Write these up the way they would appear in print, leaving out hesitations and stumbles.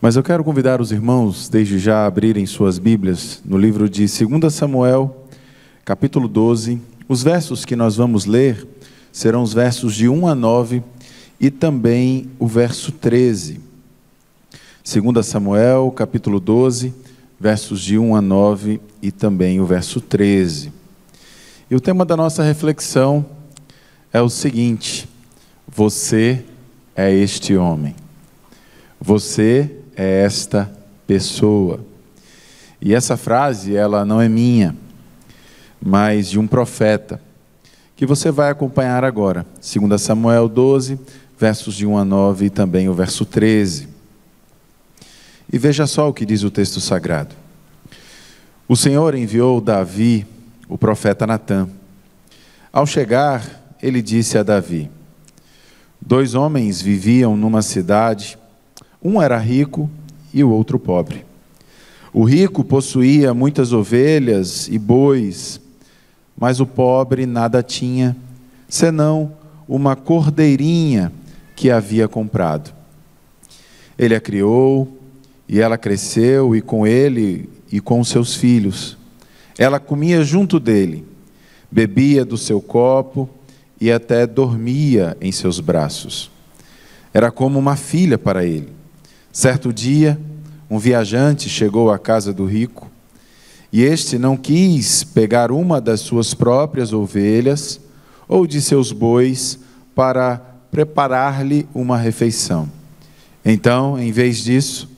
Mas eu quero convidar os irmãos, desde já, a abrirem suas Bíblias no livro de 2 Samuel, capítulo 12. Os versos que nós vamos ler serão os versos de 1 a 9 e também o verso 13. 2 Samuel, capítulo 12, versos de 1 a 9 e também o verso 13. E o tema da nossa reflexão é o seguinte: você é este homem. Você é esta pessoa. E essa frase, ela não é minha, mas de um profeta, que você vai acompanhar agora. 2 Samuel 12, versos de 1 a 9 e também o verso 13. E veja só o que diz o texto sagrado. O Senhor enviou Davi, o profeta Natã. Ao chegar, ele disse a Davi: 2 homens viviam numa cidade. Um era rico e o outro pobre. O rico possuía muitas ovelhas e bois, mas o pobre nada tinha, senão uma cordeirinha que havia comprado. Ele a criou, e ela cresceu, e com ele e com seus filhos. Ela comia junto dele, bebia do seu copo e até dormia em seus braços. Era como uma filha para ele. Certo dia, um viajante chegou à casa do rico, e este não quis pegar uma das suas próprias ovelhas ou de seus bois para preparar-lhe uma refeição. Então, em vez disso,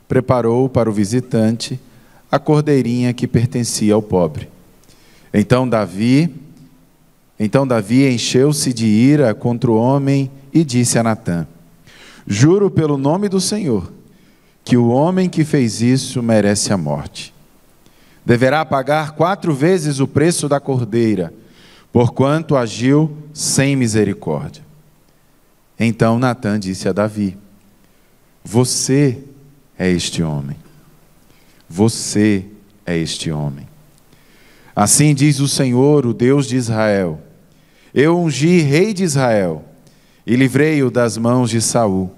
preparou para o visitante a cordeirinha que pertencia ao pobre. Então Davi encheu-se de ira contra o homem e disse a Natã: juro pelo nome do Senhor, que o homem que fez isso merece a morte. Deverá pagar 4 vezes o preço da cordeira, porquanto agiu sem misericórdia. Então Natã disse a Davi: você é este homem. Você é este homem. Assim diz o Senhor, o Deus de Israel: eu ungi rei de Israel e livrei-o das mãos de Saul.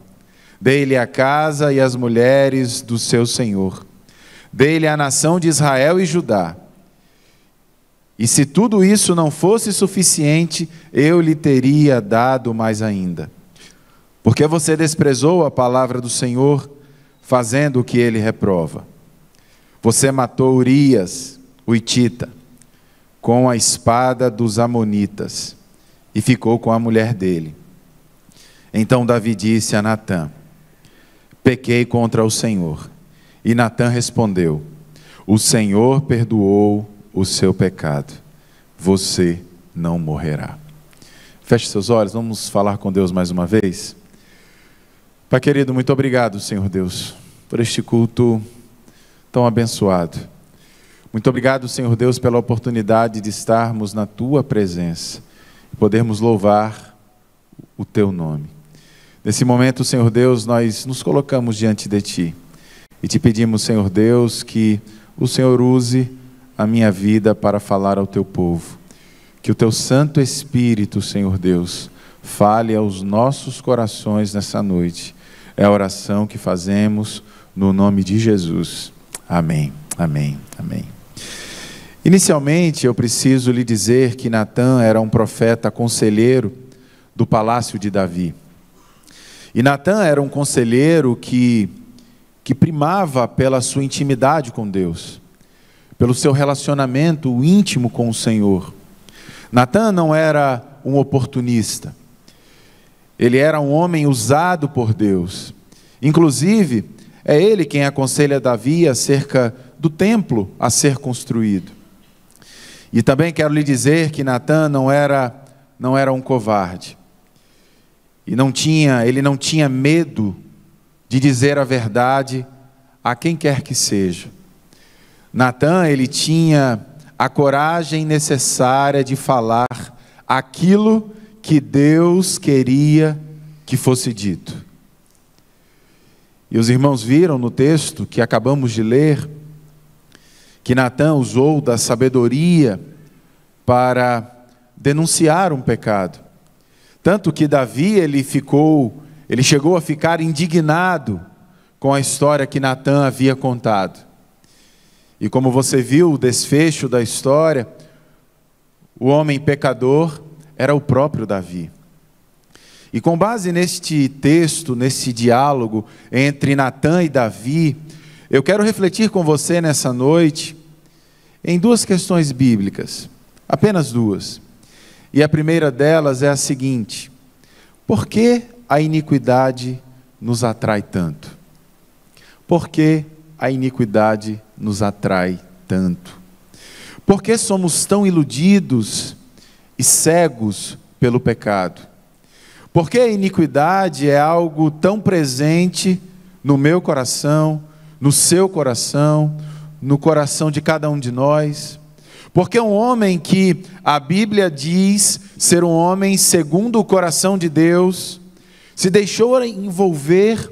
Dei-lhe a casa e as mulheres do seu senhor. Dei-lhe a nação de Israel e Judá. E se tudo isso não fosse suficiente, eu lhe teria dado mais ainda. Porque você desprezou a palavra do Senhor, fazendo o que ele reprova. Você matou Urias, o hitita, com a espada dos amonitas, e ficou com a mulher dele. Então Davi disse a Natã: pequei contra o Senhor. E Natã respondeu: o Senhor perdoou o seu pecado. Você não morrerá. Feche seus olhos, vamos falar com Deus mais uma vez. Pai querido, muito obrigado, Senhor Deus, por este culto tão abençoado. Muito obrigado, Senhor Deus, pela oportunidade de estarmos na Tua presença e podermos louvar o Teu nome. Nesse momento, Senhor Deus, nós nos colocamos diante de Ti e Te pedimos, Senhor Deus, que o Senhor use a minha vida para falar ao Teu povo. Que o Teu Santo Espírito, Senhor Deus, fale aos nossos corações nessa noite. É a oração que fazemos no nome de Jesus. Amém, amém, amém. Inicialmente, eu preciso lhe dizer que Natã era um profeta conselheiro do palácio de Davi. E Natã era um conselheiro que primava pela sua intimidade com Deus, pelo seu relacionamento íntimo com o Senhor. Natã não era um oportunista. Ele era um homem usado por Deus. Inclusive, é ele quem aconselha Davi acerca do templo a ser construído. E também quero lhe dizer que Natã não era um covarde. E ele não tinha medo de dizer a verdade a quem quer que seja. Natã, ele tinha a coragem necessária de falar aquilo que Deus queria que fosse dito. E os irmãos viram no texto que acabamos de ler, que Natã usou da sabedoria para denunciar um pecado. Tanto que Davi, ele chegou a ficar indignado com a história que Natã havia contado. E como você viu o desfecho da história, o homem pecador era o próprio Davi. E com base neste texto, nesse diálogo entre Natã e Davi, eu quero refletir com você nessa noite em duas questões bíblicas, apenas duas. E a primeira delas é a seguinte: por que a iniquidade nos atrai tanto? Por que a iniquidade nos atrai tanto? Por que somos tão iludidos e cegos pelo pecado? Por que a iniquidade é algo tão presente no meu coração, no seu coração, no coração de cada um de nós? Porque um homem que a Bíblia diz ser um homem segundo o coração de Deus, se deixou envolver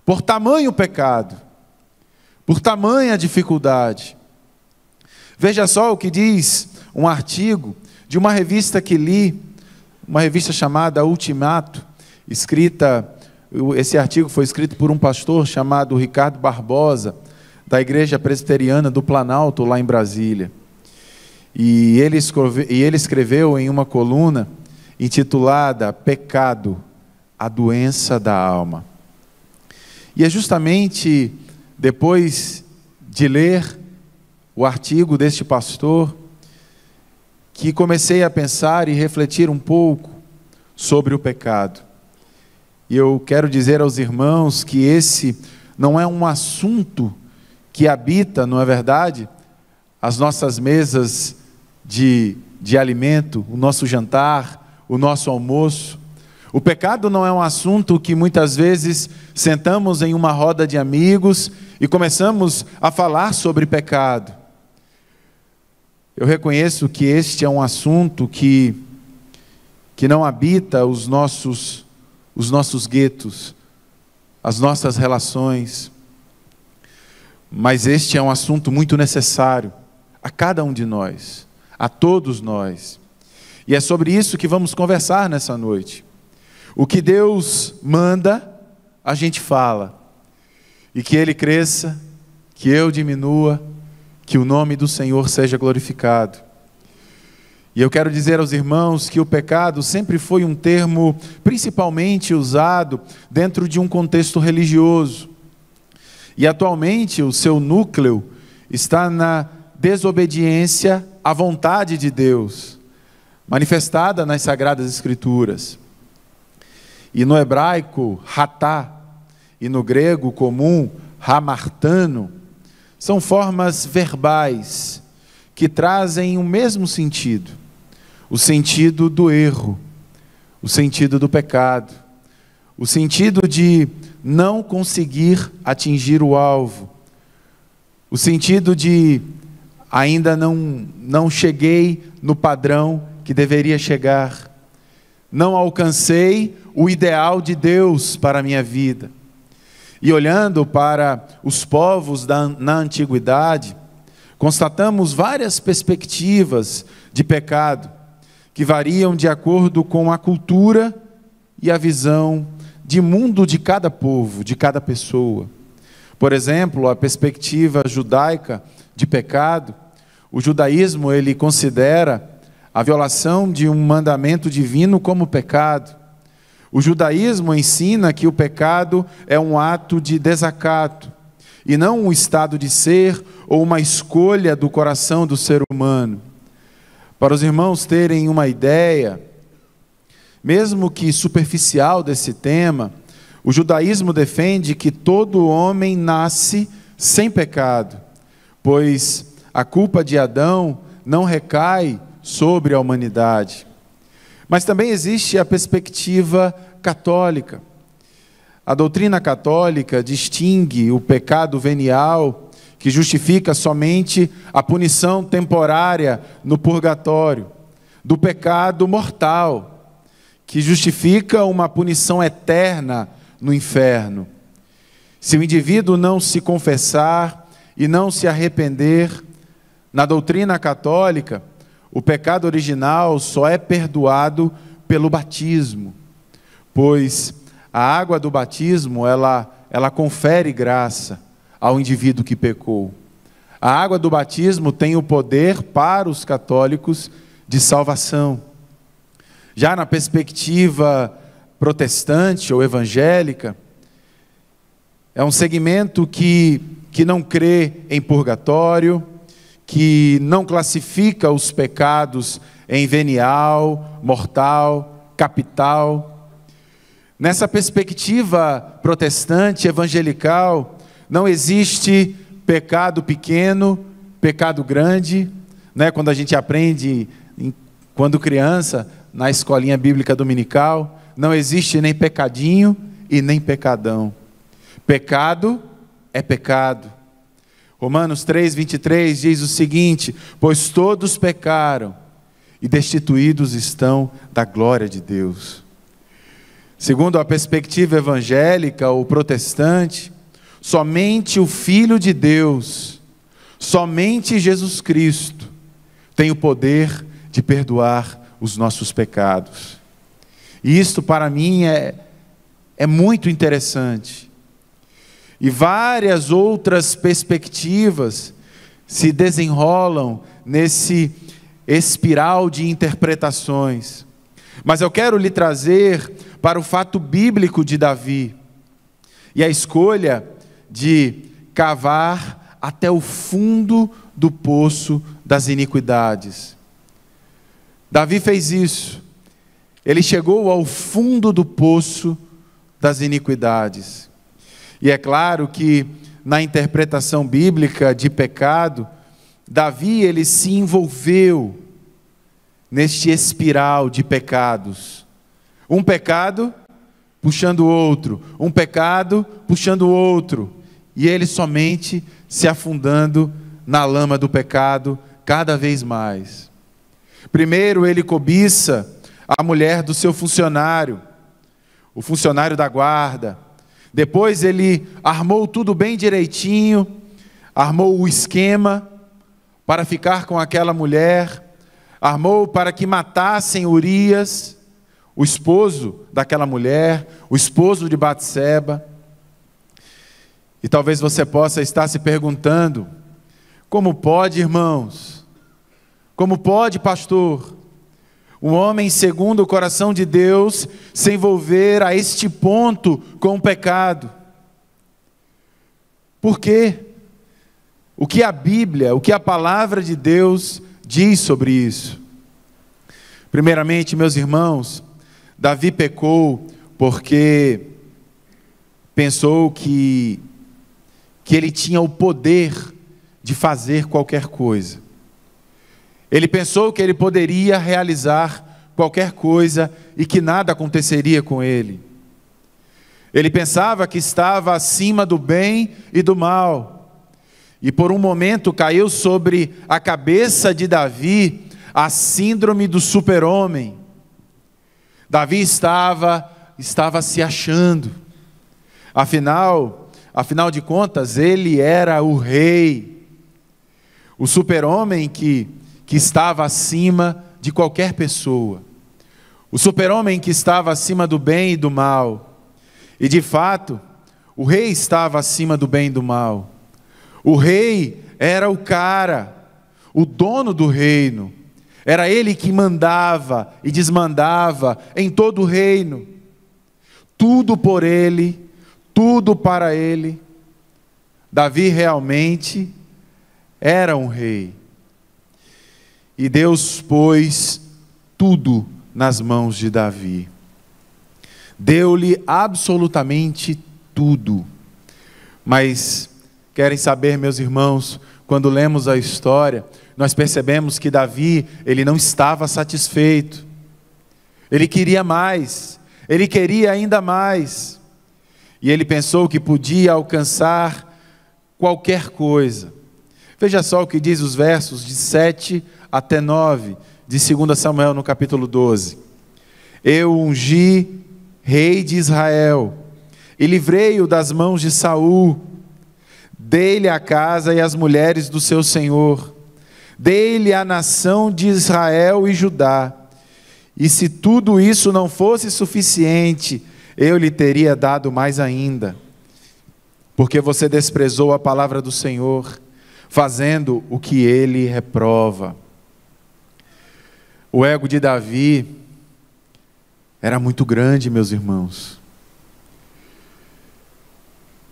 por tamanho pecado, por tamanha dificuldade. Veja só o que diz um artigo de uma revista que li, uma revista chamada Ultimato, esse artigo foi escrito por um pastor chamado Ricardo Barbosa, da Igreja Presbiteriana do Planalto, lá em Brasília. E ele escreveu em uma coluna intitulada Pecado, a doença da alma. E é justamente depois de ler o artigo deste pastor que comecei a pensar e refletir um pouco sobre o pecado. E eu quero dizer aos irmãos que esse não é um assunto que habita, não é verdade, as nossas mesas de alimento, o nosso jantar, o nosso almoço. O pecado não é um assunto que muitas vezes sentamos em uma roda de amigos e começamos a falar sobre pecado. Eu reconheço que este é um assunto que não habita os nossos guetos, as nossas relações, mas este é um assunto muito necessário a cada um de nós, a todos nós. E é sobre isso que vamos conversar nessa noite. O que Deus manda, a gente fala, e que Ele cresça, que eu diminua, que o nome do Senhor seja glorificado. E eu quero dizer aos irmãos que o pecado sempre foi um termo principalmente usado dentro de um contexto religioso. E atualmente o seu núcleo está na desobediência à vontade de Deus, manifestada nas Sagradas Escrituras. E no hebraico, hatá, e no grego comum, hamartano, são formas verbais que trazem o mesmo sentido. O sentido do erro, o sentido do pecado, o sentido de não conseguir atingir o alvo, o sentido de ainda não cheguei no padrão que deveria chegar, não alcancei o ideal de Deus para a minha vida. E olhando para os povos na antiguidade, constatamos várias perspectivas de pecado, que variam de acordo com a cultura e a visão de mundo de cada povo, de cada pessoa. Por exemplo, a perspectiva judaica de pecado, o judaísmo ele considera a violação de um mandamento divino como pecado. O judaísmo ensina que o pecado é um ato de desacato, e não um estado de ser ou uma escolha do coração do ser humano. Para os irmãos terem uma ideia, mesmo que superficial desse tema, o judaísmo defende que todo homem nasce sem pecado, pois a culpa de Adão não recai sobre a humanidade. Mas também existe a perspectiva católica. A doutrina católica distingue o pecado venial, que justifica somente a punição temporária no purgatório, do pecado mortal, que justifica uma punição eterna no inferno. Se o indivíduo não se confessar e não se arrepender, na doutrina católica, o pecado original só é perdoado pelo batismo, pois a água do batismo, ela ela confere graça ao indivíduo que pecou. A água do batismo tem o poder para os católicos de salvação. Já na perspectiva protestante ou evangélica, é um segmento que não crê em purgatório, que não classifica os pecados em venial, mortal, capital. Nessa perspectiva protestante, evangelical, não existe pecado pequeno, pecado grande, né? Quando a gente aprende, quando criança, na escolinha bíblica dominical, não existe nem pecadinho e nem pecadão. Pecado é pecado. Romanos 3:23 diz o seguinte: pois todos pecaram e destituídos estão da glória de Deus. Segundo a perspectiva evangélica ou protestante, somente o Filho de Deus, somente Jesus Cristo, tem o poder de perdoar os nossos pecados. E isto para mim é muito interessante. E várias outras perspectivas se desenrolam nesse espiral de interpretações. Mas eu quero lhe trazer para o fato bíblico de Davi e a escolha de cavar até o fundo do poço das iniquidades. Davi fez isso. Ele chegou ao fundo do poço das iniquidades. E é claro que na interpretação bíblica de pecado, Davi ele se envolveu neste espiral de pecados. Um pecado puxando o outro, um pecado puxando o outro, e ele somente se afundando na lama do pecado cada vez mais. Primeiro ele cobiça a mulher do seu funcionário, o funcionário da guarda. Depois ele armou tudo bem direitinho, armou o esquema para ficar com aquela mulher, armou para que matassem Urias, o esposo daquela mulher, o esposo de Batseba. E talvez você possa estar se perguntando: como pode, irmãos? Como pode, pastor, um homem segundo o coração de Deus se envolver a este ponto com o pecado? Por quê? O que a Bíblia, o que a palavra de Deus diz sobre isso? Primeiramente, meus irmãos, Davi pecou porque pensou que ele tinha o poder de fazer qualquer coisa. Ele pensou que ele poderia realizar qualquer coisa e que nada aconteceria com ele. Ele pensava que estava acima do bem e do mal. E por um momento caiu sobre a cabeça de Davi a síndrome do super-homem. Davi estava se achando. Afinal de contas, ele era o rei. O super-homem que estava acima de qualquer pessoa. O super-homem que estava acima do bem e do mal. E de fato, o rei estava acima do bem e do mal. O rei era o cara, o dono do reino. Era ele que mandava e desmandava em todo o reino. Tudo por ele, tudo para ele. Davi realmente era um rei. E Deus pôs tudo nas mãos de Davi. Deu-lhe absolutamente tudo. Mas querem saber, meus irmãos, quando lemos a história, nós percebemos que Davi, ele não estava satisfeito. Ele queria mais, ele queria ainda mais. E ele pensou que podia alcançar qualquer coisa. Veja só o que diz os versos de 7 até 9, de 2 Samuel no capítulo 12. Eu ungi rei de Israel, e livrei-o das mãos de Saul. Dei-lhe a casa e as mulheres do seu senhor. Dei-lhe a nação de Israel e Judá. E se tudo isso não fosse suficiente, eu lhe teria dado mais ainda. porque você desprezou a palavra do Senhor, fazendo o que ele reprova. O ego de Davi era muito grande, meus irmãos.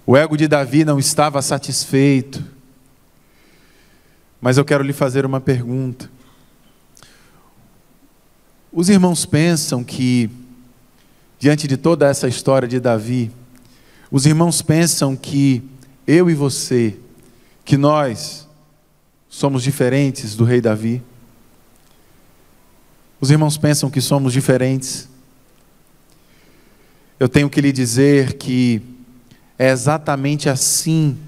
O ego de Davi não estava satisfeito. Mas eu quero lhe fazer uma pergunta. Os irmãos pensam que, diante de toda essa história de Davi, os irmãos pensam que eu e você, que nós somos diferentes do rei Davi? Os irmãos pensam que somos diferentes? Eu tenho que lhe dizer que é exatamente assim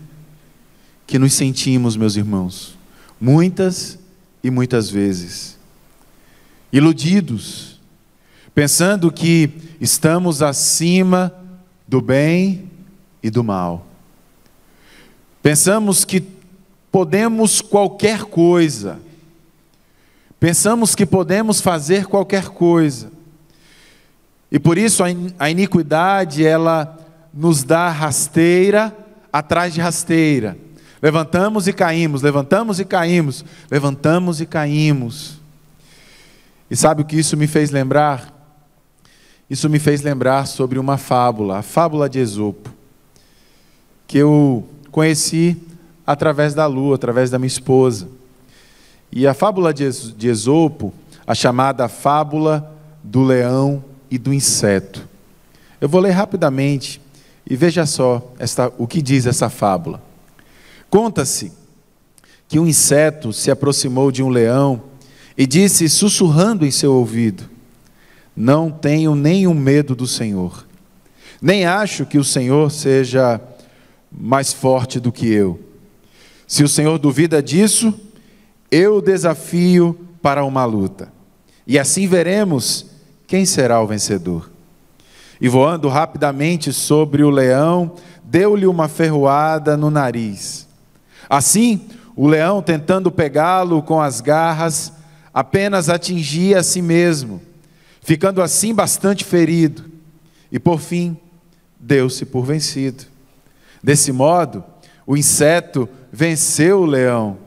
que nos sentimos, meus irmãos, muitas e muitas vezes. Iludidos, pensando que estamos acima do bem e do mal. Pensamos que podemos qualquer coisa. Pensamos que podemos fazer qualquer coisa. E por isso a iniquidade, ela nos dá rasteira atrás de rasteira. Levantamos e caímos, levantamos e caímos, levantamos e caímos. E sabe o que isso me fez lembrar? Isso me fez lembrar sobre uma fábula, a fábula de Esopo, que eu conheci através da Lu, através da minha esposa. E a fábula de Esopo, a chamada fábula do leão e do inseto. Eu vou ler rapidamente e veja só o que diz essa fábula. Conta-se que um inseto se aproximou de um leão e disse, sussurrando em seu ouvido: não tenho nenhum medo do Senhor, nem acho que o Senhor seja mais forte do que eu. Se o Senhor duvida disso, eu o desafio para uma luta, e assim veremos quem será o vencedor. E voando rapidamente sobre o leão, deu-lhe uma ferroada no nariz. Assim, o leão, tentando pegá-lo com as garras, apenas atingia a si mesmo, ficando assim bastante ferido, e por fim, deu-se por vencido. Desse modo, o inseto venceu o leão,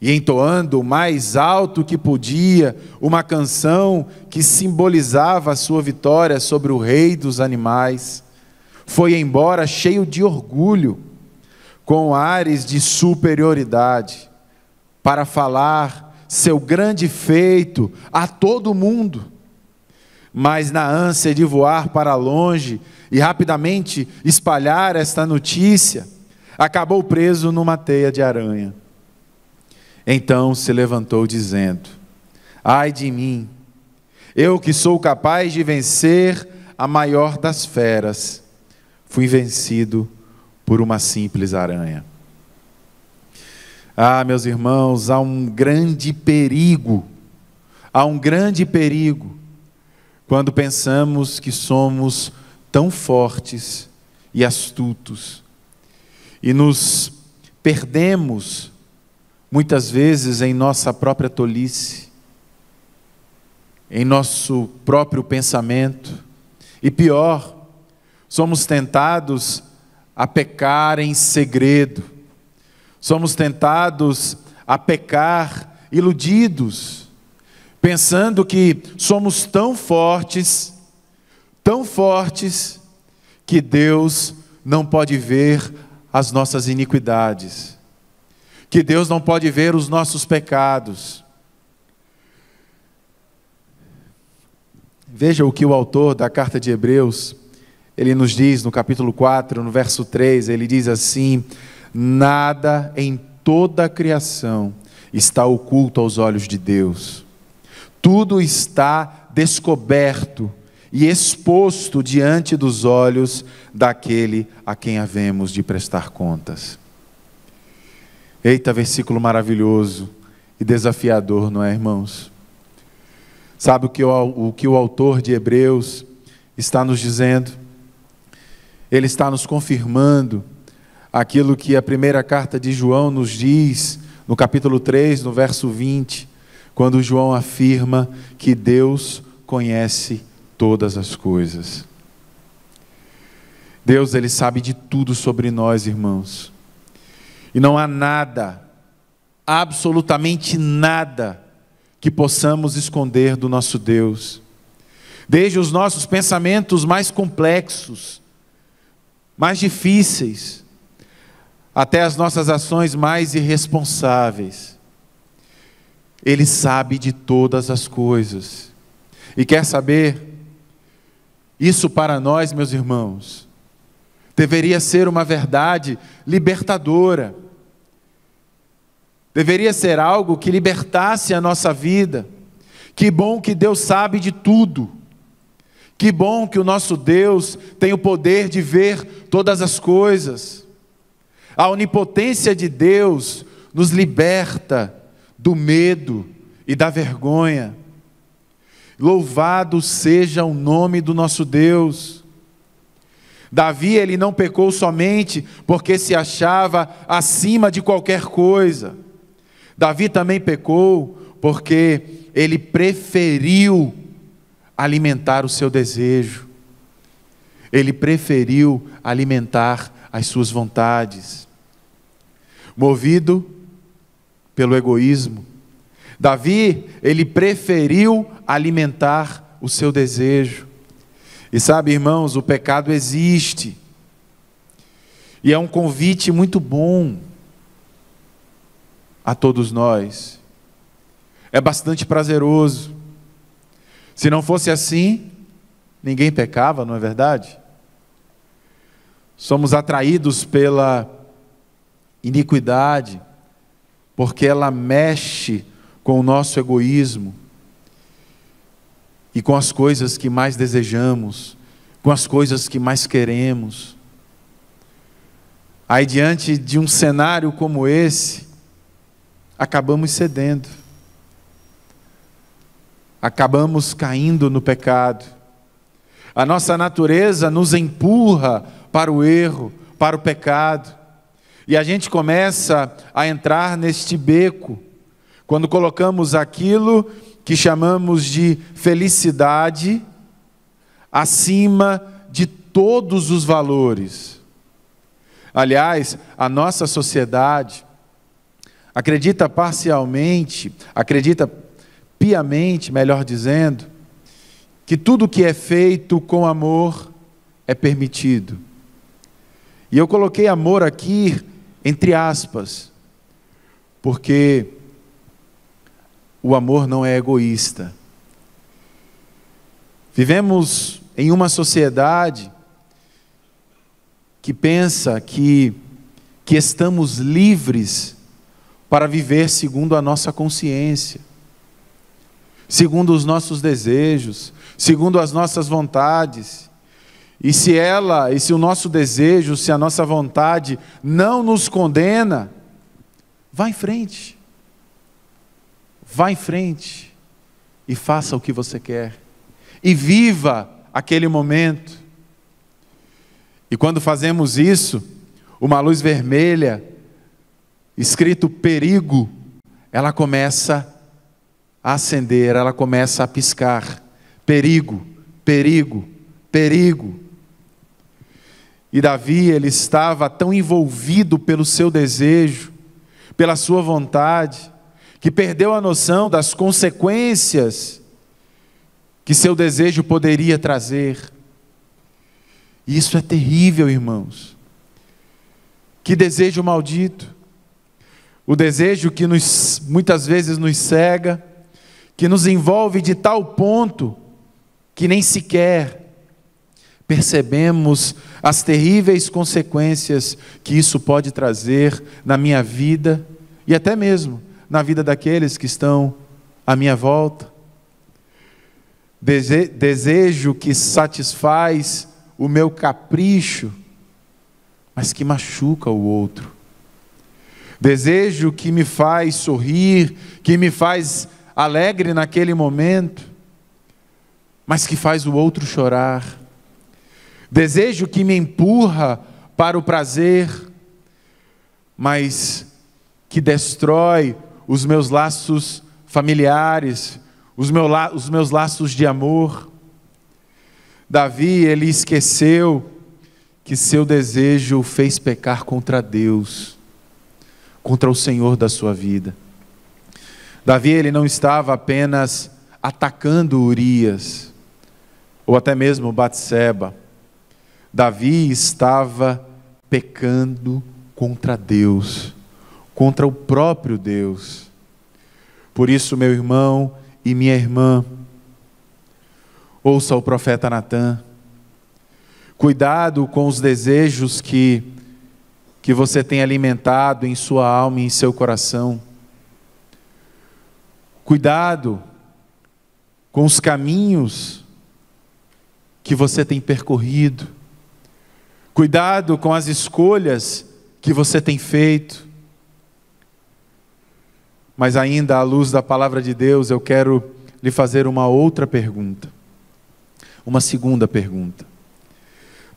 e entoando o mais alto que podia, uma canção que simbolizava a sua vitória sobre o rei dos animais, foi embora cheio de orgulho, com ares de superioridade, para falar seu grande feito a todo mundo. Mas na ânsia de voar para longe e rapidamente espalhar esta notícia, acabou preso numa teia de aranha. Então se levantou dizendo: ai de mim, eu que sou capaz de vencer a maior das feras, fui vencido por uma simples aranha. Ah, meus irmãos, há um grande perigo quando pensamos que somos tão fortes e astutos e nos perdemos muitas vezes em nossa própria tolice, em nosso próprio pensamento, e pior, somos tentados a pecar em segredo, somos tentados a pecar iludidos, pensando que somos tão fortes, que Deus não pode ver as nossas iniquidades, que Deus não pode ver os nossos pecados. Veja o que o autor da carta de Hebreus, ele nos diz no capítulo 4, no verso 3, ele diz assim: nada em toda a criação está oculto aos olhos de Deus. Tudo está descoberto e exposto diante dos olhos daquele a quem havemos de prestar contas. Eita, versículo maravilhoso e desafiador, não é, irmãos? Sabe o que o autor de Hebreus está nos dizendo? Ele está nos confirmando aquilo que a primeira carta de João nos diz, no capítulo 3, no verso 20, quando João afirma que Deus conhece todas as coisas. Deus, Ele sabe de tudo sobre nós, irmãos. E não há nada, absolutamente nada, que possamos esconder do nosso Deus. Desde os nossos pensamentos mais complexos, mais difíceis, até as nossas ações mais irresponsáveis. Ele sabe de todas as coisas. E quer saber? Isso para nós, meus irmãos, deveria ser uma verdade libertadora. Deveria ser algo que libertasse a nossa vida. Que bom que Deus sabe de tudo. Que bom que o nosso Deus tem o poder de ver todas as coisas. A onipotência de Deus nos liberta do medo e da vergonha. Louvado seja o nome do nosso Deus. Davi, ele não pecou somente porque se achava acima de qualquer coisa. Davi também pecou porque ele preferiu alimentar o seu desejo. Ele preferiu alimentar as suas vontades. Movido pelo egoísmo, Davi, ele preferiu alimentar o seu desejo. E sabe, irmãos, o pecado existe. E é um convite muito bom a todos nós. É bastante prazeroso. Se não fosse assim, ninguém pecava, não é verdade? Somos atraídos pela iniquidade, porque ela mexe com o nosso egoísmo e com as coisas que mais desejamos, com as coisas que mais queremos. Aí, diante de um cenário como esse, acabamos cedendo. Acabamos caindo no pecado. A nossa natureza nos empurra para o erro, para o pecado. E a gente começa a entrar neste beco, quando colocamos aquilo que chamamos de felicidade acima de todos os valores. Aliás, a nossa sociedade acredita piamente, melhor dizendo, que tudo que é feito com amor é permitido. E eu coloquei amor aqui entre aspas, porque o amor não é egoísta. Vivemos em uma sociedade que pensa que estamos livres para viver segundo a nossa consciência, segundo os nossos desejos, segundo as nossas vontades. E se o nosso desejo, se a nossa vontade não nos condena, vá em frente. Vá em frente e faça o que você quer. E viva aquele momento. E quando fazemos isso, uma luz vermelha, escrito perigo, ela começa a acender, ela começa a piscar. Perigo, perigo, perigo. E Davi, ele estava tão envolvido pelo seu desejo, pela sua vontade, que perdeu a noção das consequências que seu desejo poderia trazer. E isso é terrível, irmãos. Que desejo maldito. O desejo que muitas vezes nos cega, que nos envolve de tal ponto que nem sequer percebemos as terríveis consequências que isso pode trazer na minha vida e até mesmo na vida daqueles que estão à minha volta. Desejo que satisfaz o meu capricho, mas que machuca o outro. Desejo que me faz sorrir, que me faz alegre naquele momento, mas que faz o outro chorar. Desejo que me empurra para o prazer, mas que destrói os meus laços familiares, os meus laços de amor. Davi, ele esqueceu que seu desejo o fez pecar contra Deus, contra o Senhor da sua vida. Davi, ele não estava apenas atacando Urias, ou até mesmo Batseba. Davi estava pecando contra Deus, contra o próprio Deus. Por isso, meu irmão e minha irmã, ouça o profeta Natã. Cuidado com os desejos que você tem alimentado em sua alma e em seu coração. Cuidado com os caminhos que você tem percorrido. Cuidado com as escolhas que você tem feito. Mas ainda à luz da palavra de Deus, eu quero lhe fazer uma outra pergunta. Uma segunda pergunta.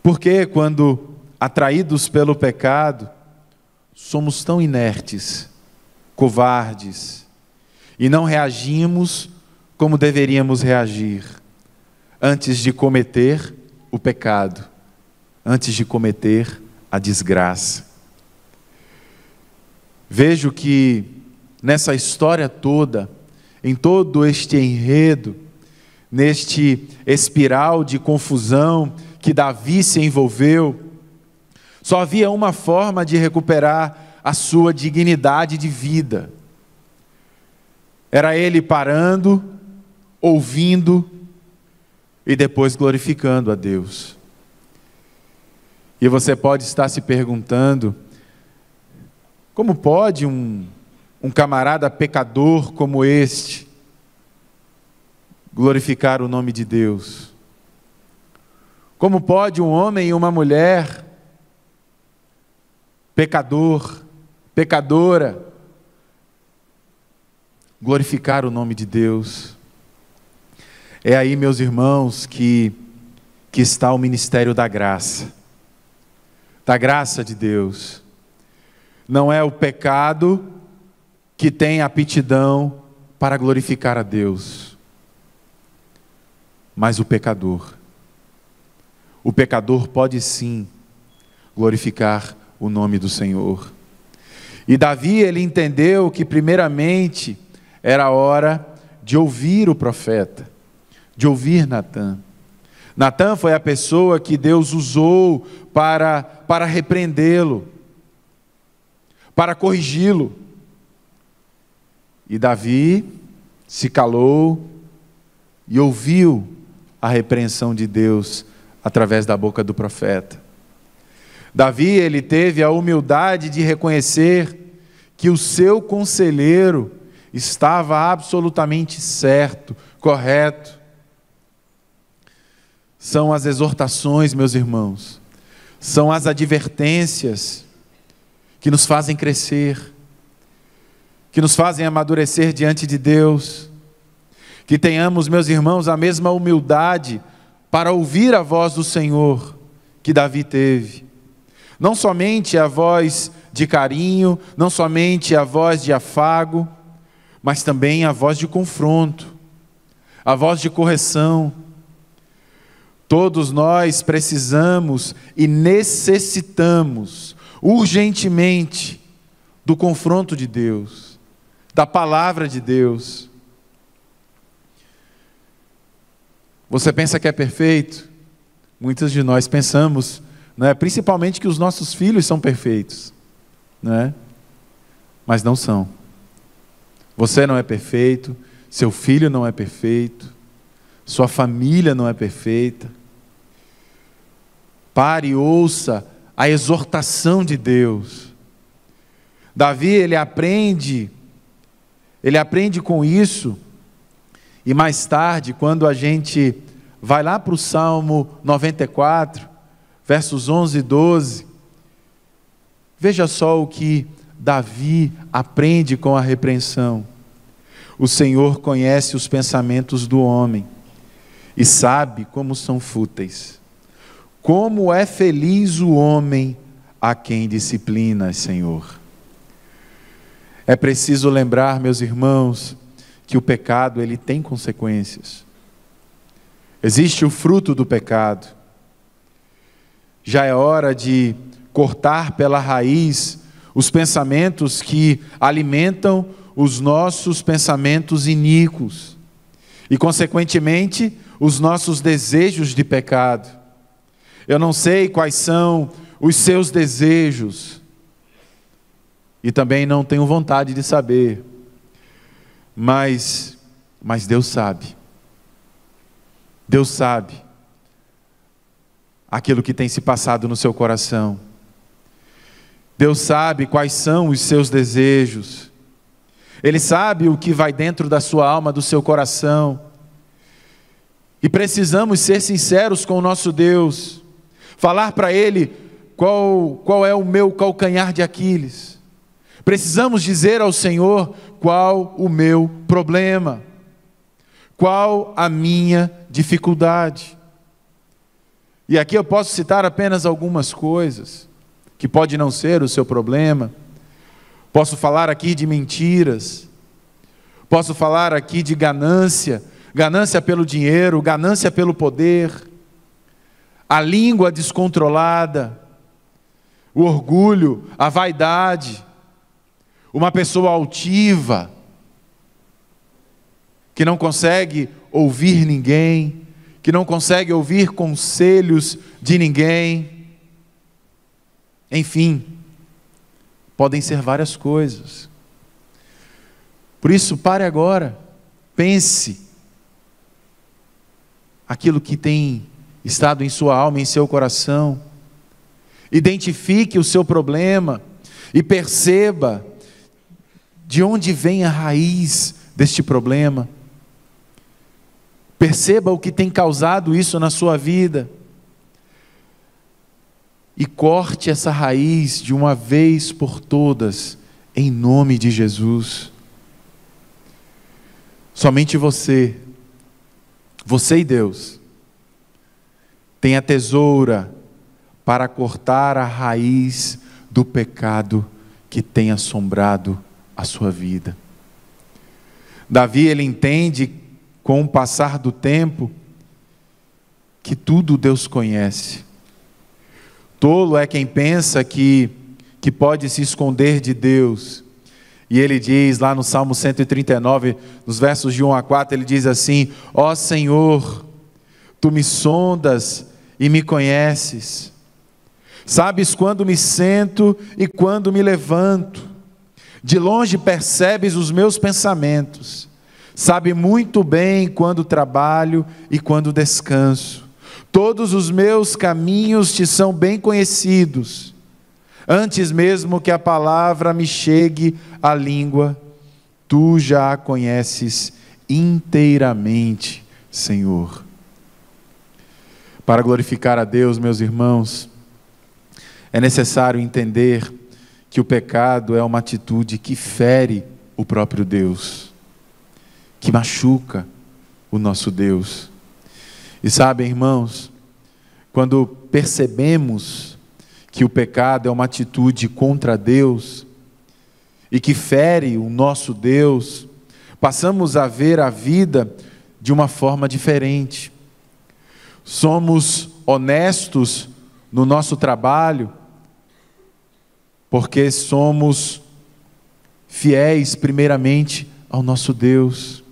Por que quando atraídos pelo pecado, somos tão inertes, covardes, e não reagimos como deveríamos reagir antes de cometer o pecado, antes de cometer a desgraça? Vejo que nessa história toda, em todo este enredo, neste espiral de confusão que Davi se envolveu, só havia uma forma de recuperar a sua dignidade de vida. Era ele parando, ouvindo e depois glorificando a Deus. E você pode estar se perguntando, como pode um camarada pecador como este glorificar o nome de Deus? Como pode um homem e uma mulher pecador, pecadora, glorificar o nome de Deus? É aí, meus irmãos, que está o ministério da graça de Deus. Não é o pecado que tem aptidão para glorificar a Deus, mas o pecador. O pecador pode sim glorificar o nome do Senhor. E Davi, ele entendeu que primeiramente era hora de ouvir o profeta, de ouvir Natã. Natã foi a pessoa que Deus usou para repreendê-lo, para corrigi-lo. E Davi se calou e ouviu a repreensão de Deus através da boca do profeta. Davi, ele teve a humildade de reconhecer que o seu conselheiro estava absolutamente certo, correto. São as exortações, meus irmãos, são as advertências que nos fazem crescer, que nos fazem amadurecer diante de Deus. Que tenhamos, meus irmãos, a mesma humildade para ouvir a voz do Senhor que Davi teve. Não somente a voz de carinho, não somente a voz de afago, mas também a voz de confronto, a voz de correção. Todos nós precisamos e necessitamos urgentemente do confronto de Deus, da palavra de Deus. Você pensa que é perfeito? Muitos de nós pensamos, principalmente que os nossos filhos são perfeitos, mas não são. Você não é perfeito, seu filho não é perfeito, sua família não é perfeita. Pare e ouça a exortação de Deus. Davi, ele aprende com isso. E mais tarde, quando a gente vai lá para o Salmo 94, versos 11 e 12, veja só o que Davi aprende com a repreensão. O Senhor conhece os pensamentos do homem e sabe como são fúteis. Como é feliz o homem a quem disciplinas, Senhor. É preciso lembrar, meus irmãos, que o pecado, ele tem consequências. Existe o fruto do pecado. Já é hora de cortar pela raiz os pensamentos que alimentam os nossos pensamentos iníquos e, consequentemente, os nossos desejos de pecado. Eu não sei quais são os seus desejos e também não tenho vontade de saber, mas Deus sabe. Deus sabe aquilo que tem se passado no seu coração. Deus sabe quais são os seus desejos. Ele sabe o que vai dentro da sua alma, do seu coração. E precisamos ser sinceros com o nosso Deus. Falar para Ele qual é o meu calcanhar de Aquiles. Precisamos dizer ao Senhor qual o meu problema. Qual a minha dificuldade. E aqui eu posso citar apenas algumas coisas que pode não ser o seu problema. Posso falar aqui de mentiras. Posso falar aqui de ganância, ganância pelo dinheiro, ganância pelo poder, a língua descontrolada, o orgulho, a vaidade, uma pessoa altiva, que não consegue ouvir ninguém, que não consegue ouvir conselhos de ninguém. Enfim, podem ser várias coisas. Por isso, pare agora, pense aquilo que tem estado em sua alma, em seu coração. Identifique o seu problema e perceba de onde vem a raiz deste problema. Perceba o que tem causado isso na sua vida. E corte essa raiz de uma vez por todas, em nome de Jesus. Somente você e Deus, tem a tesoura para cortar a raiz do pecado que tem assombrado a sua vida. Davi, ele entende com o passar do tempo que tudo Deus conhece. Tolo é quem pensa que pode se esconder de Deus. E ele diz lá no Salmo 139, nos versos de 1 a 4, ele diz assim: ó Senhor, Tu me sondas e me conheces. Sabes quando me sento e quando me levanto. De longe percebes os meus pensamentos. Sabe muito bem quando trabalho e quando descanso. Todos os meus caminhos te são bem conhecidos. Antes mesmo que a palavra me chegue à língua, tu já a conheces inteiramente, Senhor. Para glorificar a Deus, meus irmãos, é necessário entender que o pecado é uma atitude que fere o próprio Deus, que machuca o nosso Deus. E sabem, irmãos, quando percebemos que o pecado é uma atitude contra Deus e que fere o nosso Deus, passamos a ver a vida de uma forma diferente. Somos honestos no nosso trabalho, porque somos fiéis primeiramente ao nosso Deus.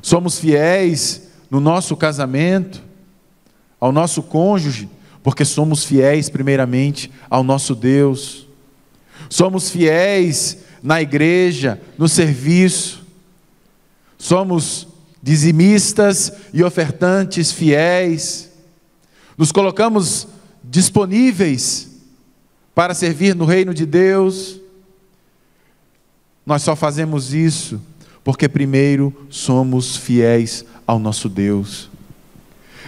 Somos fiéis no nosso casamento, ao nosso cônjuge, porque somos fiéis primeiramente ao nosso Deus. Somos fiéis na igreja, no serviço. Somos dizimistas e ofertantes fiéis. Nos colocamos disponíveis para servir no reino de Deus. Nós só fazemos isso porque primeiro somos fiéis ao nosso Deus.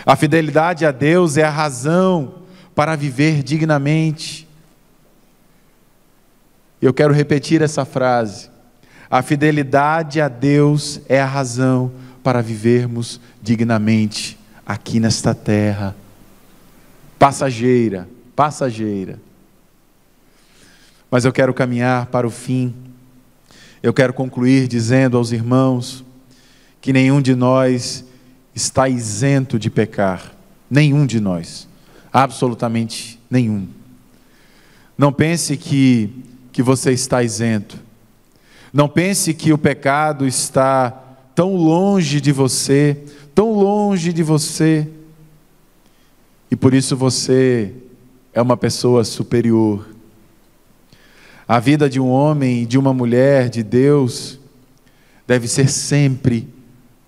A fidelidade a Deus é a razão para viver dignamente. Eu quero repetir essa frase. A fidelidade a Deus é a razão para vivermos dignamente aqui nesta terra. Passageira. Mas eu quero caminhar para o fim. Eu quero concluir dizendo aos irmãos que nenhum de nós está isento de pecar. Nenhum de nós. Absolutamente nenhum. Não pense que você está isento. Não pense que o pecado está tão longe de você, tão longe de você, e por isso você é uma pessoa superior. A vida de um homem e de uma mulher de Deus deve ser sempre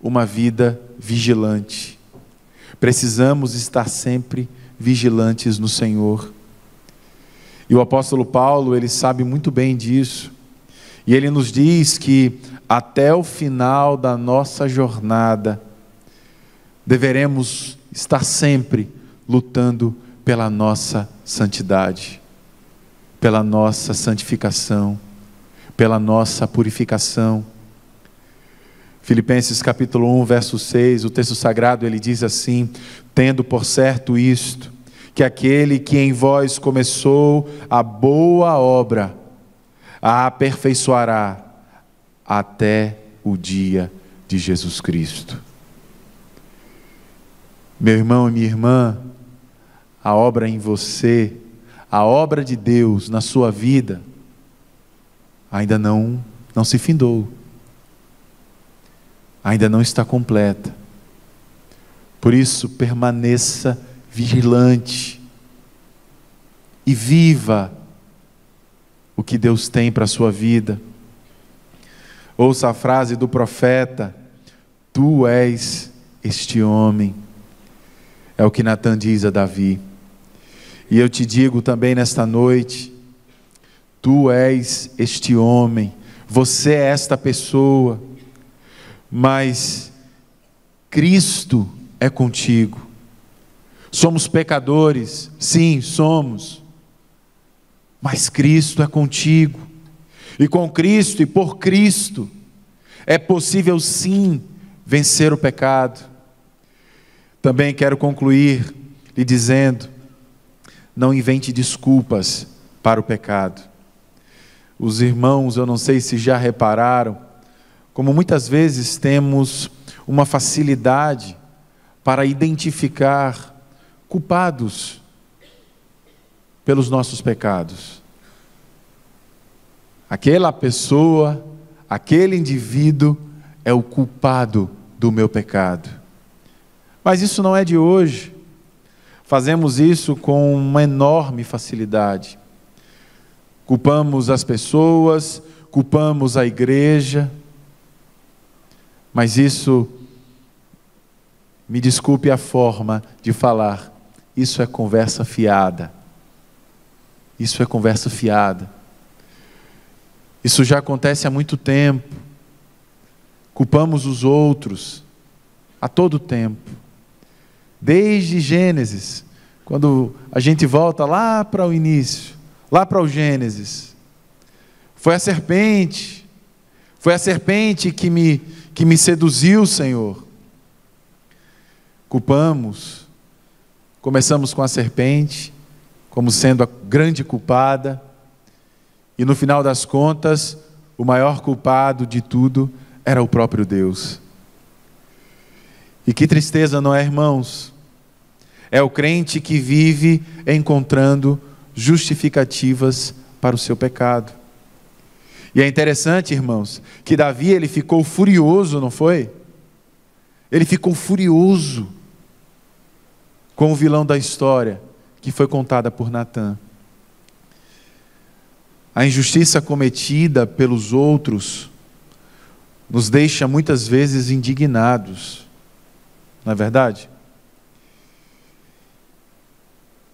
uma vida vigilante. Precisamos estar sempre vigilantes no Senhor. E o apóstolo Paulo, ele sabe muito bem disso. E ele nos diz que até o final da nossa jornada, deveremos estar sempre lutando pela nossa santidade, pela nossa santificação, pela nossa purificação. Filipenses capítulo 1, verso 6, o texto sagrado, ele diz assim: tendo por certo isto, que aquele que em vós começou a boa obra, a aperfeiçoará até o dia de Jesus Cristo. Meu irmão e minha irmã, a obra em você, a obra de Deus na sua vida, ainda não se findou, ainda não está completa. Por isso, permaneça vigilante e viva o que Deus tem para a sua vida. Ouça a frase do profeta: tu és este homem. É o que Natã diz a Davi. E eu te digo também nesta noite: tu és este homem, você é esta pessoa, mas Cristo é contigo. Somos pecadores, sim, somos, mas Cristo é contigo, e com Cristo e por Cristo é possível sim vencer o pecado. Também quero concluir lhe dizendo: não invente desculpas para o pecado. Os irmãos, eu não sei se já repararam, como muitas vezes temos uma facilidade para identificar culpados pelos nossos pecados. Aquela pessoa, aquele indivíduo é o culpado do meu pecado. Mas isso não é de hoje. Fazemos isso com uma enorme facilidade. Culpamos as pessoas, culpamos a igreja, mas isso, me desculpe a forma de falar, isso é conversa fiada. Isso é conversa fiada. Isso já acontece há muito tempo. Culpamos os outros a todo tempo. Desde Gênesis, quando a gente volta lá para o início, lá para o Gênesis, foi a serpente que me seduziu, Senhor. Culpamos, começamos com a serpente, como sendo a grande culpada, e no final das contas, o maior culpado de tudo era o próprio Deus. E que tristeza, não é, irmãos? É o crente que vive encontrando justificativas para o seu pecado. E é interessante, irmãos, que Davi, ele ficou furioso, não foi? Ele ficou furioso com o vilão da história, que foi contada por Natã. A injustiça cometida pelos outros nos deixa muitas vezes indignados, não é verdade?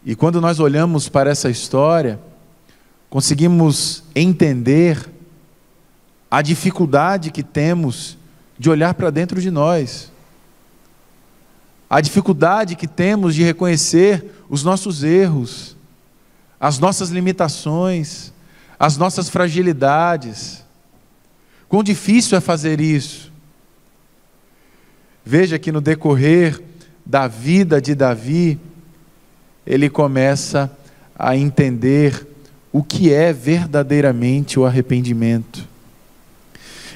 E quando nós olhamos para essa história, conseguimos entender a dificuldade que temos de olhar para dentro de nós, a dificuldade que temos de reconhecer os nossos erros, as nossas limitações, as nossas fragilidades. Quão difícil é fazer isso. Veja que no decorrer da vida de Davi, ele começa a entender o que é verdadeiramente o arrependimento.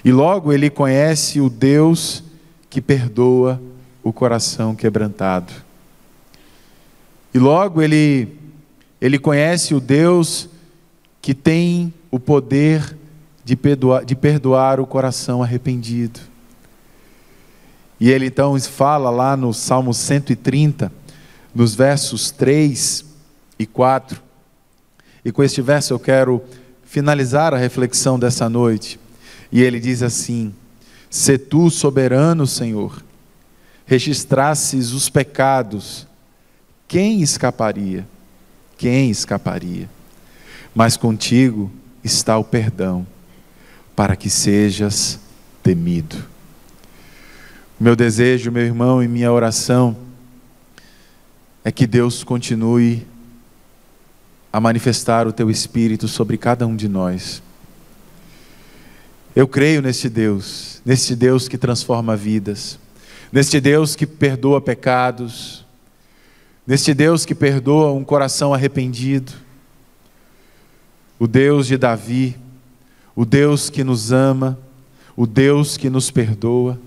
E logo ele conhece o Deus que perdoa o coração quebrantado. E logo ele conhece o Deus que tem o poder de perdoar o coração arrependido. E ele então fala lá no Salmo 130, nos versos 3 e 4. E com este verso eu quero finalizar a reflexão dessa noite. E ele diz assim: se tu, soberano Senhor, registrasses os pecados, quem escaparia? Quem escaparia? Mas contigo está o perdão, para que sejas temido. Meu desejo, meu irmão, e minha oração é que Deus continue a manifestar o teu Espírito sobre cada um de nós. Eu creio neste Deus que transforma vidas, neste Deus que perdoa pecados, neste Deus que perdoa um coração arrependido, o Deus de Davi, o Deus que nos ama, o Deus que nos perdoa,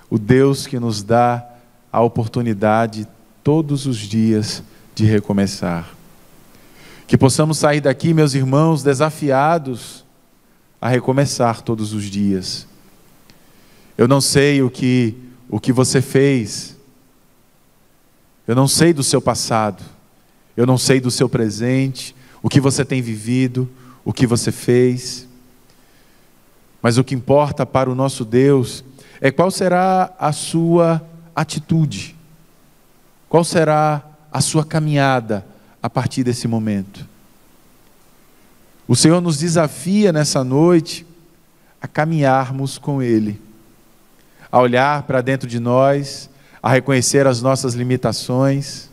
o Deus que nos dá a oportunidade todos os dias de recomeçar. Que possamos sair daqui, meus irmãos, desafiados a recomeçar todos os dias. Eu não sei o que você fez, eu não sei do seu passado, eu não sei do seu presente, o que você tem vivido, o que você fez, mas o que importa para o nosso Deus é qual será a sua atitude, qual será a sua caminhada a partir desse momento. O Senhor nos desafia nessa noite a caminharmos com Ele, a olhar para dentro de nós, a reconhecer as nossas limitações.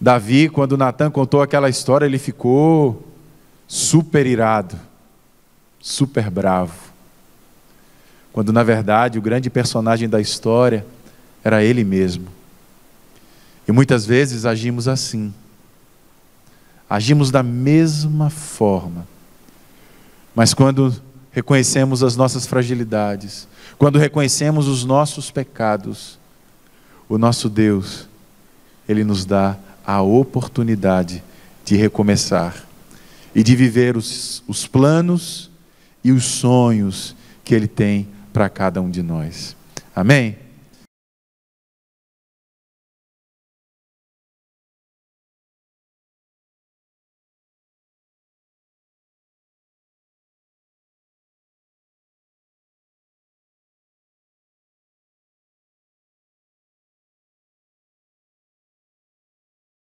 Davi, quando Natan contou aquela história, ele ficou super irado, super bravo, quando na verdade o grande personagem da história era ele mesmo. E muitas vezes agimos assim, agimos da mesma forma, mas quando reconhecemos as nossas fragilidades, quando reconhecemos os nossos pecados, o nosso Deus, Ele nos dá a oportunidade de recomeçar e de viver os planos e os sonhos que Ele tem para cada um de nós. Amém?